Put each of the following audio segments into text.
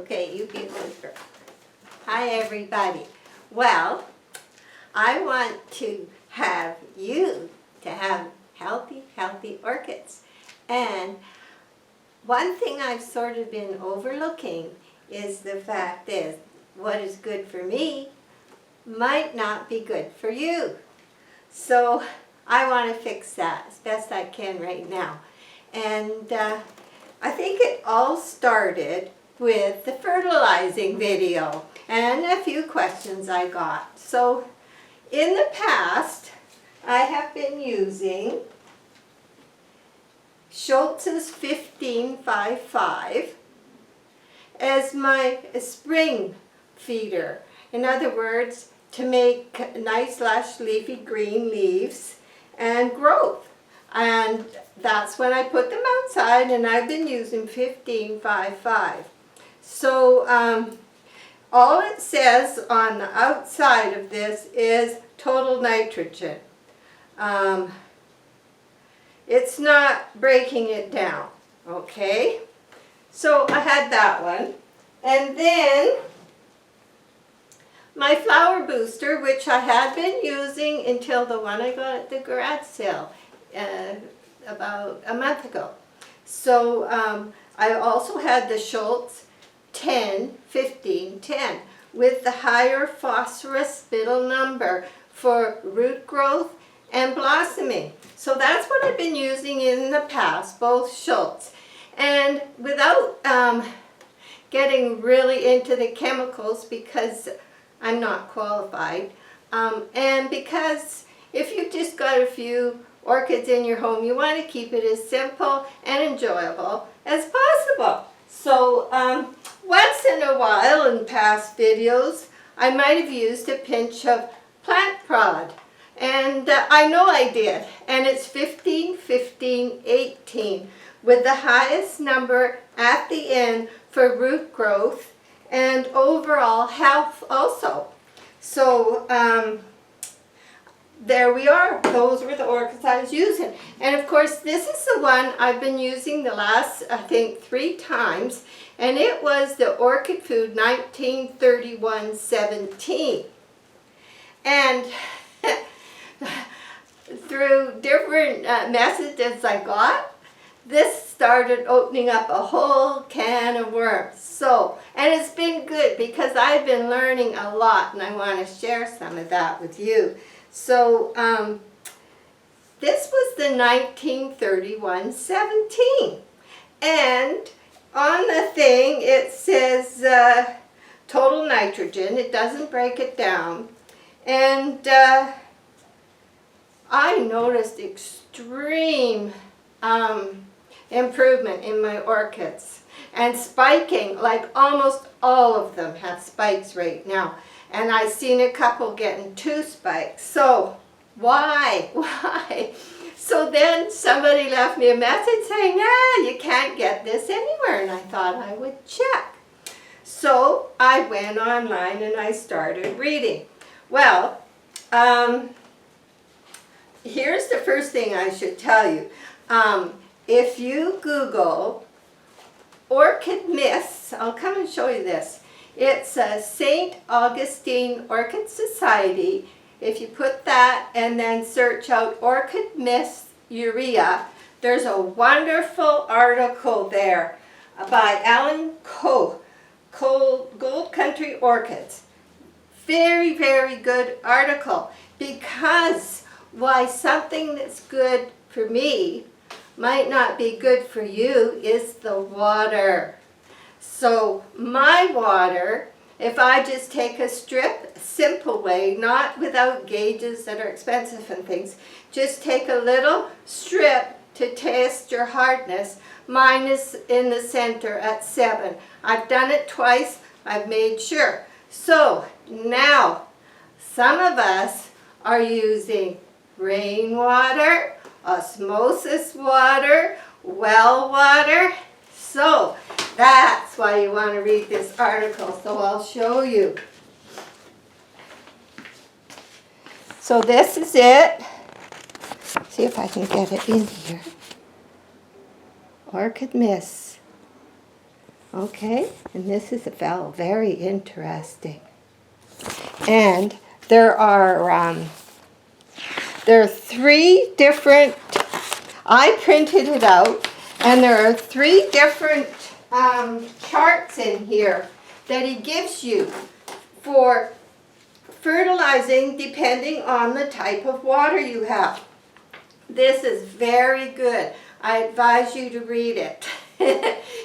Okay, you be a good girl. Hi, everybody. Well, I want to have you to have healthy orchids. And one thing I've sort of been overlooking is the fact is what is good for me might not be good for you. So I want to fix that as best I can right now. And I think it all started with the fertilizing video and a few questions I got. So in the past, I have been using Schultz's 1555 as my spring feeder. In other words, to make nice lush leafy green leaves and growth. And that's when I put them outside, and I've been using 1555. So all it says on the outside of this is total nitrogen. It's not breaking it down, okay? So I had that one. And then my flower booster, which I had been using until the one I got at the garage sale about a month ago. So I also had the Schultz 10-15-10 with the higher phosphorus middle number for root growth and blossoming. So that's what I've been using in the past, both Schultz. And without getting really into the chemicals, because I'm not qualified, and because if you've just got a few orchids in your home, you want to keep it as simple and enjoyable as possible. So once in a while in past videos, I might have used a pinch of plant prod. And I know I did. And it's 15-15-18 with the highest number at the end for root growth and overall health also. So there we are. Those were the orchids I was using. And of course, this is the one I've been using the last, I think, 3 times. And it was the Orchid Food 1931-17. And through different messages I got, this started opening up a whole can of worms. So, and it's been good because I've been learning a lot, and I want to share some of that with you. So this was the 1931-17, and on the thing it says total nitrogen. It doesn't break it down, and I noticed extreme improvement in my orchids, and spiking, like almost all of them have spikes right now. And I've seen a couple getting 2 spikes. So why? So then somebody left me a message saying, you can't get this anywhere. And I thought I would check. So I went online and I started reading. Well, here's the first thing I should tell you. If you Google orchid mists, I'll come and show you this. It's a St. Augustine Orchid Society. If you put that and then search out orchid mist urea, there's a wonderful article there by Alan Coe, Gold Country Orchids. Very, very good article, because why something that's good for me might not be good for you is the water. So my water, if I just take a strip, simple way, not without gauges that are expensive and things, just take a little strip to test your hardness. Mine is in the center at 7. I've done it twice. I've made sure. So now some of us are using rainwater, osmosis water, well water. So that's why you want to read this article. So I'll show you. So this is it. See if I can get it in here. Orchid mist. Okay, and this is very interesting. And there are 3 different, I printed it out, and there are 3 different charts in here that he gives you for fertilizing depending on the type of water you have. This is very good. I advise you to read it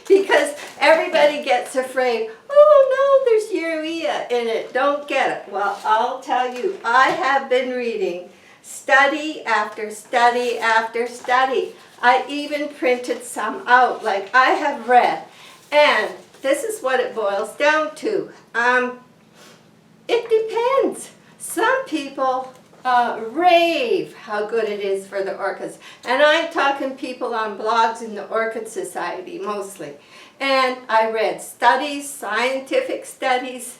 because everybody gets afraid, oh no, there's urea in it, don't get it. Well, I'll tell you, I have been reading study after study after study. I even printed some out, like I have read, and this is what it boils down to. It depends. Some people rave how good it is for the orchids. And I'm talking people on blogs in the Orchid Society mostly. And I read studies, scientific studies,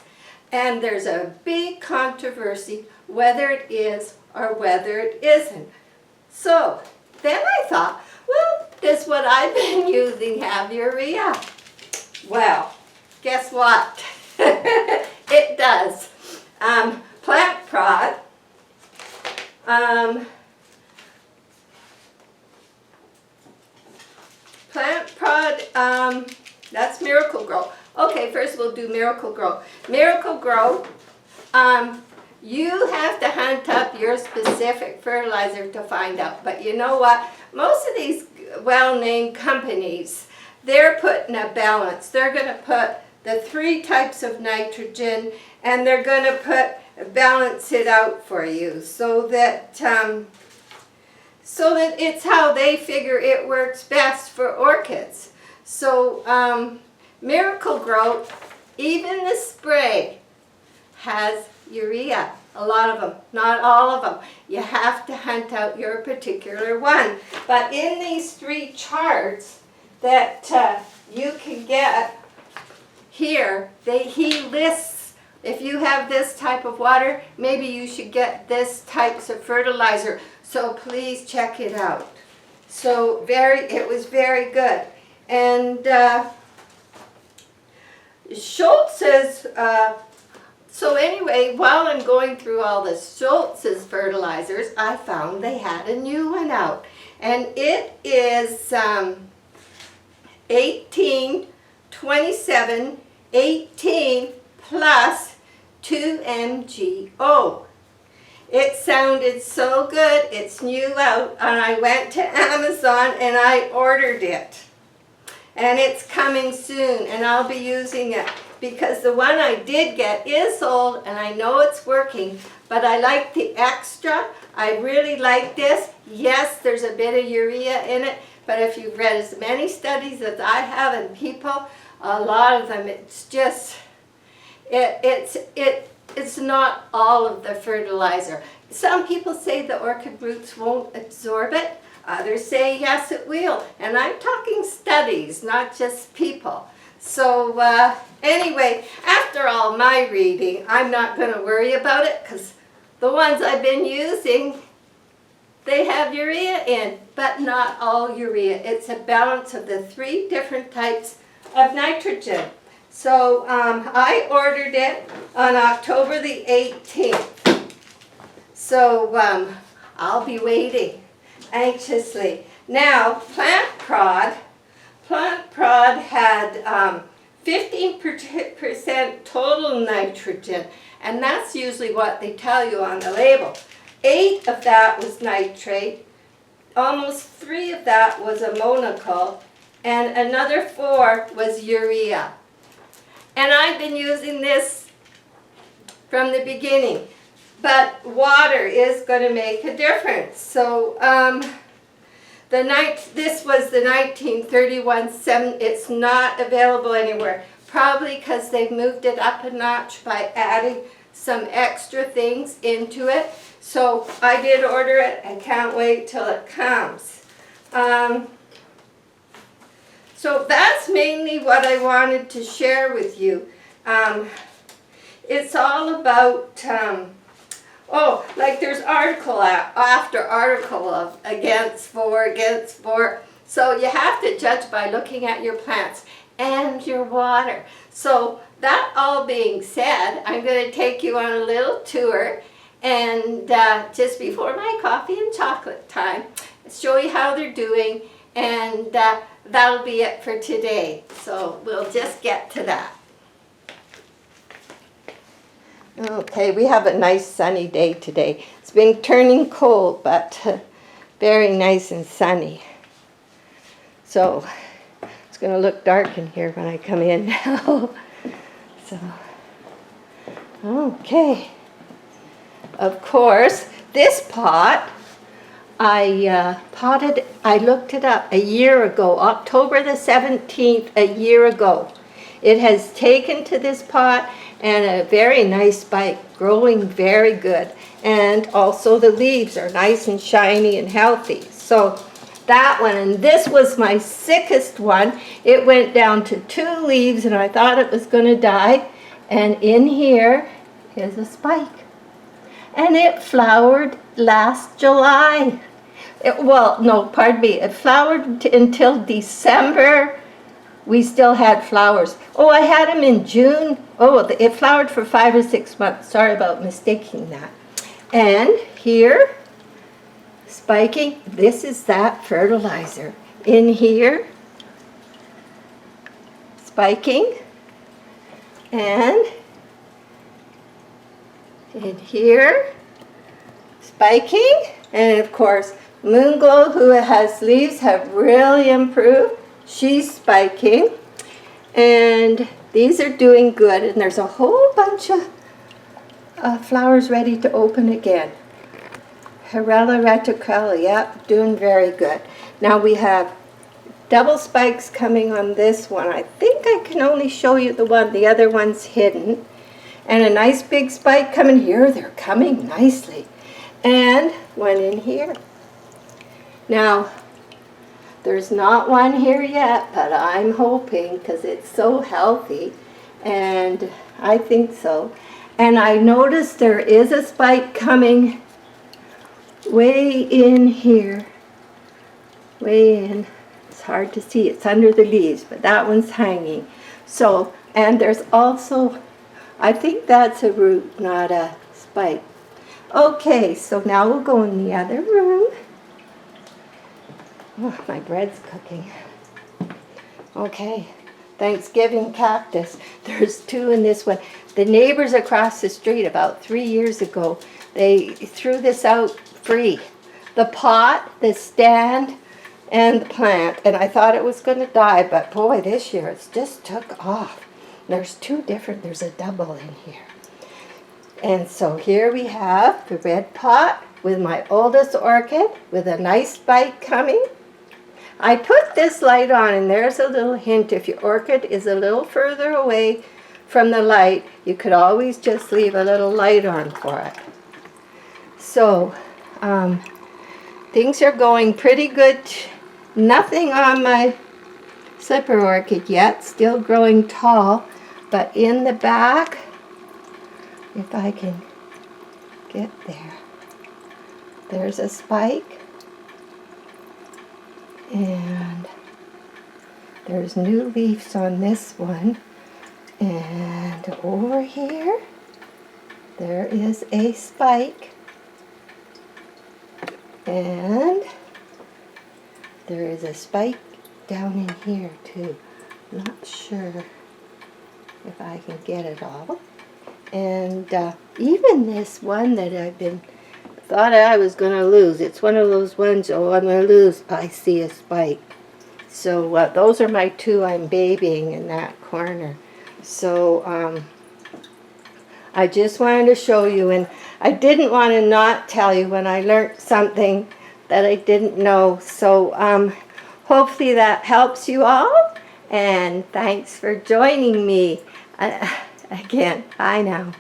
and there's a big controversy whether it is or whether it isn't. So then I thought, well, does what I've been using have urea? Well, guess what? It does. Plant prod. Plant prod, that's Miracle Grow. Okay, first we'll do Miracle Grow. Miracle Grow, you have to hunt up your specific fertilizer to find out. But you know what? Most of these well-named companies, they're putting a balance. They're going to put the 3 types of nitrogen, and they're going to balance it out for you so that it's how they figure it works best for orchids. So Miracle Grow, even the spray, has urea. A lot of them, not all of them. You have to hunt out your particular one. But in these 3 charts that you can get here, he lists, if you have this type of water, maybe you should get this types of fertilizer. So please check it out. So it was very good. And Schultz's, so anyway, while I'm going through all the Schultz's fertilizers, I found they had a new one out. And it is 18 plus 2 MgO. It sounded so good. It's new out, and I went to Amazon and I ordered it. And it's coming soon, and I'll be using it because the one I did get is old, and I know it's working, but I like the extra. I really like this. Yes, there's a bit of urea in it, but if you've read as many studies as I have and people, a lot of them, it's just, it's not all of the fertilizer. Some people say the orchid roots won't absorb it. Others say yes, it will. And I'm talking studies, not just people. So anyway, after all my reading, I'm not going to worry about it because the ones I've been using, they have urea in, but not all urea. It's a balance of the 3 different types of nitrogen. So I ordered it on October the 18th. So I'll be waiting anxiously. Now, Plant Prod had 15% total nitrogen, and that's usually what they tell you on the label. 8 of that was nitrate, almost 3 of that was ammoniacal, and another 4 was urea. And I've been using this from the beginning. But water is going to make a difference. So this was the 1931-7. It's not available anywhere. Probably because they've moved it up a notch by adding some extra things into it. So I did order it. I can't wait till it comes. So that's mainly what I wanted to share with you. It's all about... like there's article after article of against, for. So you have to judge by looking at your plants. and your water. So that all being said, I'm going to take you on a little tour, and just before my coffee and chocolate time, show you how they're doing, and that'll be it for today. So we'll just get to that. Okay, we have a nice sunny day today. It's been turning cold, but very nice and sunny. So it's going to look dark in here when I come in now. So, okay. Of course, this pot, I looked it up a year ago, October the 17th, a year ago. It has taken to this pot, and a very nice spike, growing very good. And also the leaves are nice and shiny and healthy. So that one, and this was my sickest one. It went down to 2 leaves, and I thought it was going to die. And in here is a spike. And it flowered last July. It flowered until December. We still had flowers. Oh, I had them in June. Oh, it flowered for 5 or 6 months. Sorry about mistaking that. And here, spiking, this is that fertilizer. In here, spiking. And in here, spiking. And of course, Moonglow, who has leaves, have really improved. She's spiking, and these are doing good, and there's a whole bunch of flowers ready to open again. Harella reticula, yep, doing very good. Now we have double spikes coming on this one. I think I can only show you the one, the other one's hidden. And a nice big spike coming here. They're coming nicely. And one in here. Now, there's not one here yet, but I'm hoping, because it's so healthy, and I think so. And I noticed there is a spike coming way in here. Way in. It's hard to see. It's under the leaves, but that one's hanging. So, and there's also, I think that's a root, not a spike. Okay, so now we'll go in the other room. Oh, my bread's cooking. Okay, Thanksgiving cactus. There's 2 in this one. The neighbors across the street about 3 years ago, they threw this out free. The pot, the stand, and the plant. And I thought it was going to die, but boy, this year it's just took off. There's 2 different, there's a double in here. And so here we have the red pot with my oldest orchid with a nice spike coming. I put this light on, and there's a little hint. If your orchid is a little further away from the light, you could always just leave a little light on for it. So, things are going pretty good. Nothing on my slipper orchid yet, still growing tall. But in the back, if I can get there, there's a spike. And there's new leaves on this one. And over here, there is a spike. And there is a spike down in here too. Not sure if I can get it all. And even this one that thought I was going to lose. It's one of those ones, oh, I'm going to lose. I see a spike. So those are my 2 I'm babying in that corner. So I just wanted to show you, and I didn't want to not tell you when I learned something that I didn't know. So hopefully that helps you all, and thanks for joining me. Again, bye now.